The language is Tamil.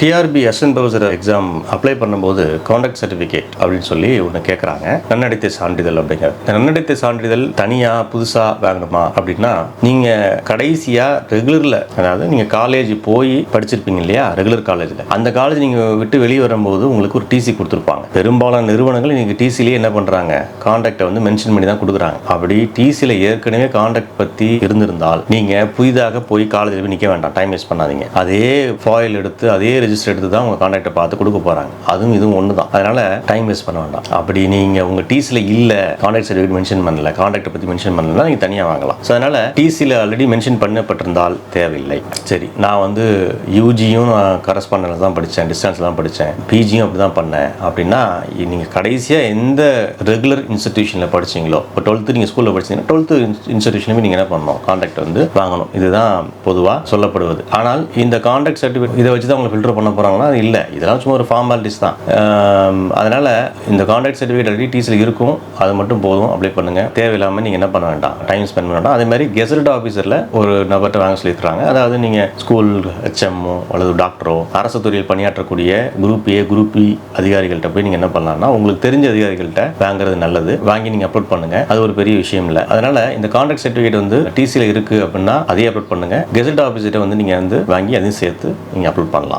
TRP assistant professor exam apply பண்ணும்போது கான்டாக்ட் சர்டிஃபிகேட் அப்படின்னு சொல்லி ஒன்று கேட்குறாங்க. நன்னடத்தை சான்றிதழ் அப்படிங்கிறது. இந்த நன்னடத்தை சான்றிதழ் தனியாக புதுசாக வாங்கணுமா அப்படின்னா, நீங்கள் கடைசியாக ரெகுலரில், அதாவது நீங்கள் காலேஜ் போய் படிச்சிருப்பீங்க இல்லையா, ரெகுலர் காலேஜில், அந்த காலேஜ் நீங்கள் விட்டு வெளியே வரும்போது உங்களுக்கு ஒரு டிசி கொடுத்துருப்பாங்க. பெரும்பாலான நிறுவனங்கள் நீங்கள் டிசிலேயே என்ன பண்ணுறாங்க, கான்டாக்டை வந்து மென்ஷன் பண்ணி தான் கொடுக்குறாங்க. அப்படி டிசியில் ஏற்கனவே கான்டாக்ட் பற்றி இருந்திருந்தால் நீங்கள் புதிதாக போய் காலேஜில் போய் நிற்க வேண்டாம், டைம் வேஸ்ட் பண்ணாதீங்க. அதே ஃபாயில் எடுத்து அதே ரெஜிஸ்டர் எடுத்து தான் உங்கள் கான்டாக்டை பார்த்து கொடுக்க போகிறாங்க. அதுவும் இதுவும் ஒன்று தான். அதனால் டைம் வேஸ்ட் பண்ண வேண்டாம். அப்படி நீங்கள் உங்கள் டிசியில் இல்லை, கான்டாக்ட் சர்டிஃபிகேட் மென்ஷன் பண்ணல, கான்டாக்டை பற்றி மென்ஷன் பண்ணலாம், நீங்கள் தனியாக வாங்கலாம். ஸோ அதனால் டிசியில் ஆல்ரெடி மென்ஷன் பண்ணப்பட்டிருந்தால் தேவையில்லை. சரி, நான் வந்து யூஜியும் கரஸ்பாண்டன்ஸ் தான் படித்தேன், டிஸ்டன்ஸ் தான் படித்தேன், பிஜியும் அப்படி தான் பண்ணேன் அப்படின்னா, நீங்கள் கடைசியாக எந்த ரெகுலர் இன்ஸ்டிடியூஷனில் படிச்சிங்களோ, இப்போ 12th நீங்கள் ஸ்கூலில் படிச்சீங்கன்னா 12th இன்ஸ்டிடியூஷன்லையும் நீங்கள் என்ன பண்ணணும், கான்டாக்ட் வந்து வாங்கணும். இதுதான் பொதுவாக சொல்லப்படுவது. ஆனால் இந்த கான்டாக்ட் சர்டிஃபிகேட் இதை வச்சு தான் உங்களை ஃபில்டர் பண்ண போகிறாங்கன்னா இல்லை, இதெல்லாம் சும்மா ஒரு ஃபார்மாலிட்டிஸ் தான். அதனால் இந்த கான்டாக்ட் சர்டிஃபிகேட் ஆல்ரெடி டிசியில் இருக்கும், அது மட்டும் போதும், அப்ளை பண்ணுங்கள். தேவையில்லாமல் நீங்கள் என்ன பண்ண வேண்டாம், டைம் ஸ்பெண்ட் பண்ண வேண்டாம். அதே மாதிரி கெசட் ஆஃபீஸரில் ஒரு நபர்கிட்ட வாங்க சொல்லியிருக்காங்க. அதாவது நீங்கள் ஸ்கூல் ஹெச்எம்மோ அல்லது டாக்டரோ அரசு துறையில் பணியாற்றக்கூடிய குரூப் ஏ குரூப் பி அதிகாரிகள்கிட்ட போய் நீங்கள் என்ன பண்ணலாம்னா, உங்களுக்கு தெரிஞ்ச அதிகாரிகள்கிட்ட வாங்குறது நல்லது. வாங்கி நீங்கள் அப்லோட் பண்ணுங்கள். அது ஒரு பெரிய விஷயம் இல்லை. அதனால் இந்த கான்டாக்ட் சர்டிஃபிகேட் வந்து டிசியில் இருக்குது அப்படின்னா அதையே அப்லோட் பண்ணுங்கள். கெசட் ஆஃபீஸர்கிட்ட வந்து நீங்கள் வந்து வாங்கி அதையும் சேர்த்து நீங்கள் அப்லோட் பண்ணலாம்.